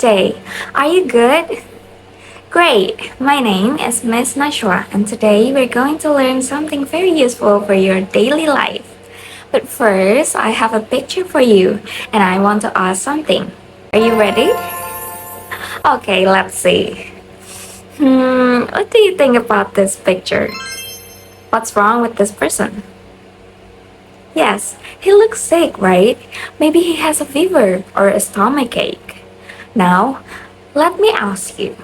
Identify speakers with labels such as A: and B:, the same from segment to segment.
A: today? Are you good? Great! My name is Miss Nashwa, and today we're going to learn something very useful for your daily life. But first, I have a picture for you, and I want to ask something. Are you ready? Okay, let's see. What do you think about this picture? What's wrong with this person? Yes, he looks sick, right? Maybe he has a fever or a stomach ache. Now, let me ask you,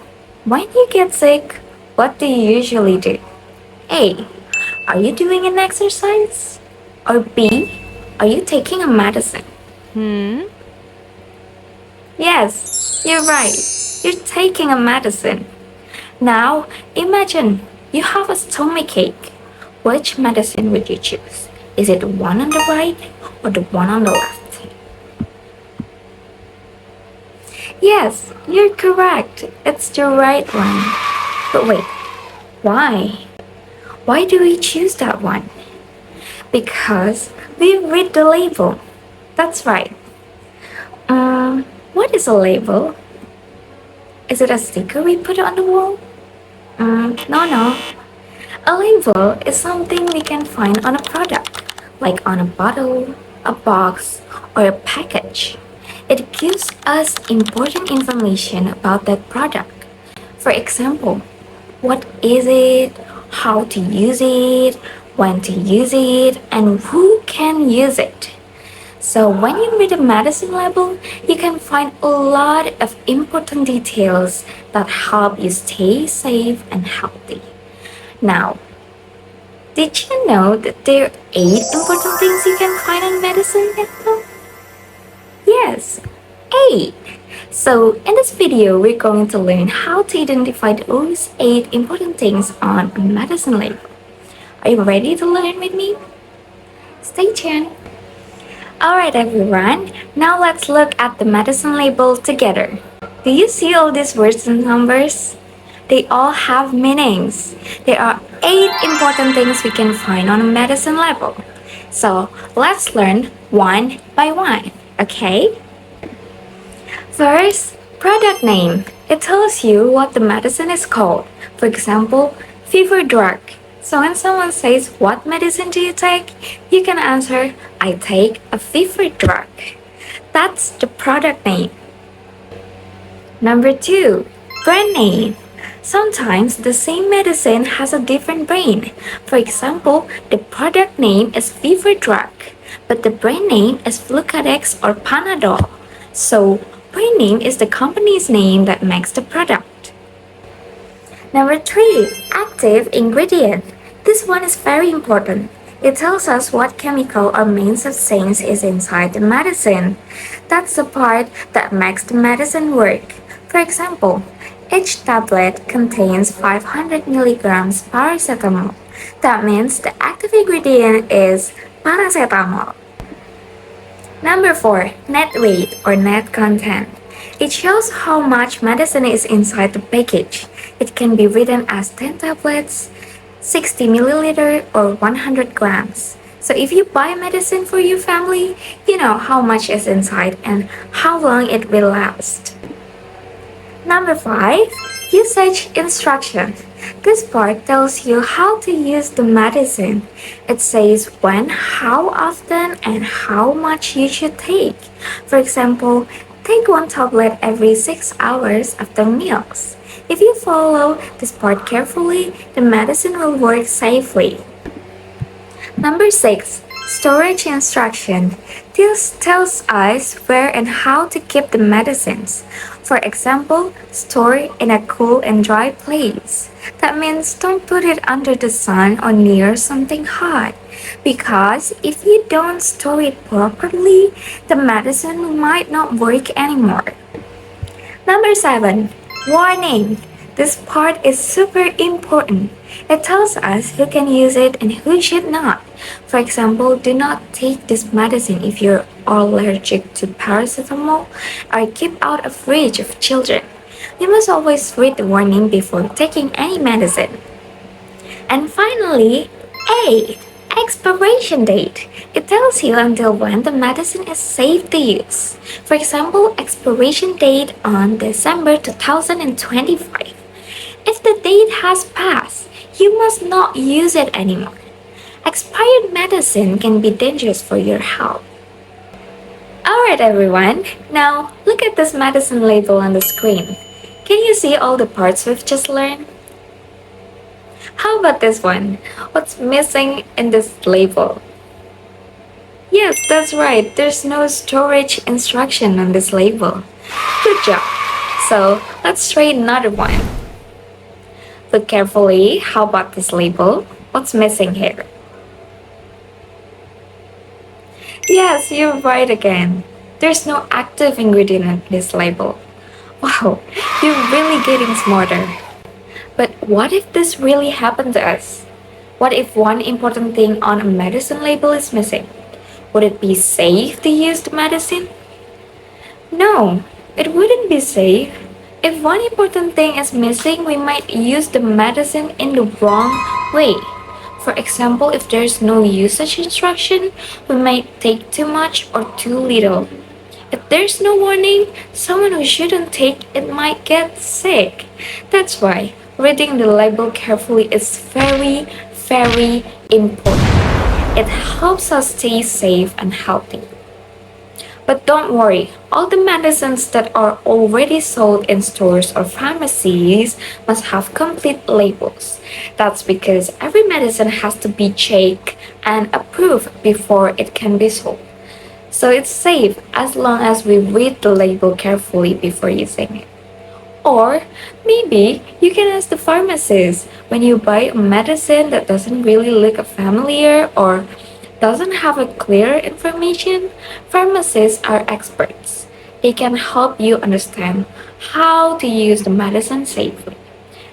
A: when you get sick, what do you usually do? A. Are you doing an exercise? Or B. Are you taking a medicine? Yes, you're right. You're taking a medicine. Now, imagine you have a stomach ache. Which medicine would you choose? Is it the one on the right or the one on the left? Yes, you're correct. It's the right one. But wait, why? Why do we choose that one? Because we read the label. That's right. What is a label? Is it a sticker we put on the wall? No. A label is something we can find on a product, like on a bottle, a box, or a package. It gives us important information about that product. For example, what is it, how to use it, when to use it, and who can use it. So when you read a medicine label, you can find a lot of important details that help you stay safe and healthy. Now, did you know that there are 8 important things you can find on medicine label? Yes, 8. So in this video, we're going to learn how to identify those 8 important things on a medicine label. Are you ready to learn with me? Stay tuned. Alright everyone, now let's look at the medicine label together. Do you see all these words and numbers? They all have meanings. There are 8 important things we can find on a medicine label. So let's learn one by one, okay? First, product name. It tells you what the medicine is called. For example, fever drug. So when someone says, "What medicine do you take?" you can answer, "I take a fever drug." That's the product name. Number 2, brand name. Sometimes the same medicine has a different brand. For example, the product name is fever drug, but the brand name is Flucadex or Panadol. So, brand name is the company's name that makes the product. Number 3, active ingredient. This one is very important. It tells us what chemical or main substance is inside the medicine. That's the part that makes the medicine work. For example, each tablet contains 500 milligrams paracetamol. That means the active ingredient is paracetamol. Number 4, net weight or net content. It shows how much medicine is inside the package. It can be written as 10 tablets, 60 milliliter, or 100 grams. So if you buy medicine for your family, you know how much is inside and how long it will last. Number 5, usage instruction. This part tells you how to use the medicine. It says when, how often, and how much you should take. For example, take 1 tablet every 6 hours after meals. If you follow this part carefully, the medicine will work safely. Number 6, storage instruction. This tells us where and how to keep the medicines. For example, store in a cool and dry place. That means don't put it under the sun or near something hot. Because if you don't store it properly, the medicine might not work anymore. Number 7, warning. This part is super important. It tells us who can use it and who should not. For example, do not take this medicine if you're allergic to paracetamol, or keep out of reach of children. You must always read the warning before taking any medicine. And finally, 8, Expiration date. It tells you until when the medicine is safe to use. For example, expiration date on December 2025. If the date has passed, you must not use it anymore. Expired medicine can be dangerous for your health. Alright everyone, now look at this medicine label on the screen. Can you see all the parts we've just learned? How about this one? What's missing in this label? Yes, that's right, there's no storage instruction on this label. Good job! So, let's try another one. Look carefully, how about this label? What's missing here? Yes, you're right again. There's no active ingredient in this label. Wow, you're really getting smarter. But what if this really happened to us? What if one important thing on a medicine label is missing? Would it be safe to use the medicine? No, it wouldn't be safe. If one important thing is missing, we might use the medicine in the wrong way. For example, if there's no usage instruction, we might take too much or too little. If there's no warning, someone who shouldn't take it might get sick. That's why reading the label carefully is very, very important. It helps us stay safe and healthy. But don't worry, all the medicines that are already sold in stores or pharmacies must have complete labels. That's because every medicine has to be checked and approved before it can be sold. So it's safe as long as we read the label carefully before using it. Or maybe you can ask the pharmacist when you buy a medicine that doesn't really look familiar or doesn't have a clear information. Pharmacists are experts. They can help you understand how to use the medicine safely.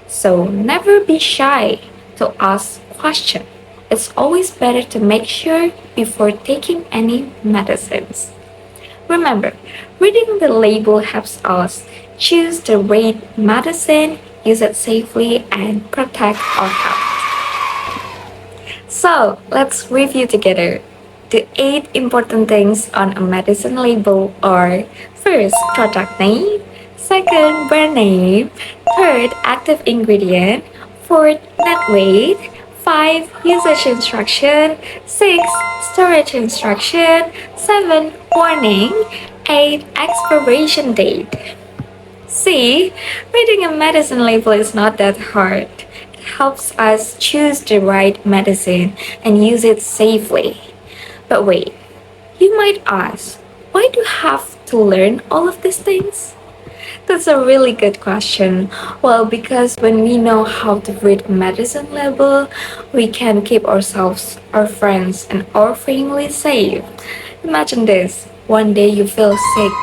A: So never be shy to ask questions. It's always better to make sure before taking any medicines. Remember, reading the label helps us choose the right medicine, use it safely, and protect our health. So, let's review together. The 8 important things on a medicine label are: first, product name; second, brand name; third, active ingredient; fourth, net weight; 5. Usage instruction; 6. Storage instruction; 7. Warning; 8. Expiration date. See, reading a medicine label is not that hard. It helps us choose the right medicine and use it safely. But wait, you might ask, why do you have to learn all of these things? That's a really good question. Well, because when we know how to read medicine label, we can keep ourselves, our friends, and our family safe. Imagine this. One day you feel sick.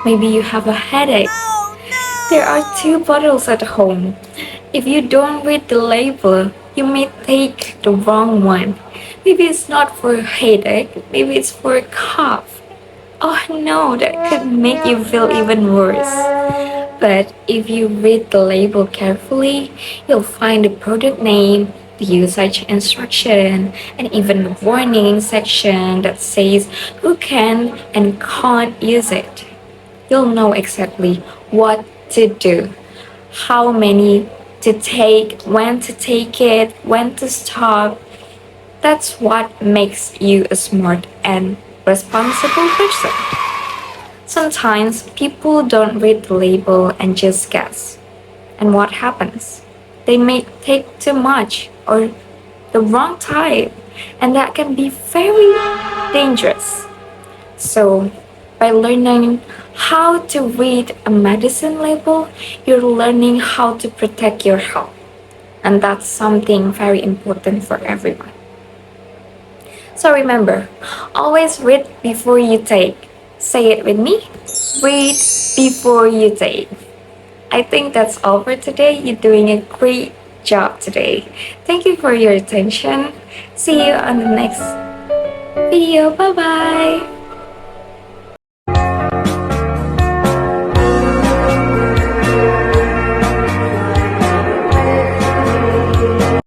A: Maybe you have a headache. There are 2 bottles at home. If you don't read the label, you may take the wrong one. Maybe it's not for a headache, maybe it's for a cough. Oh no, that could make you feel even worse. But if you read the label carefully, you'll find the product name, the usage instruction, and even the warning section that says who can and can't use it. You'll know exactly what to do, how many to take, when to take it, when to stop. That's what makes you a smart and responsible person. Sometimes people don't read the label and just guess. And what happens? They may take too much or the wrong type, and that can be very dangerous. So, by learning how to read a medicine label, you're learning how to protect your health. And that's something very important for everyone. So remember, always read before you take. Say it with me. Read before you take. I think that's all for today. You're doing a great job today. Thank you for your attention. See you on the next video. Bye bye.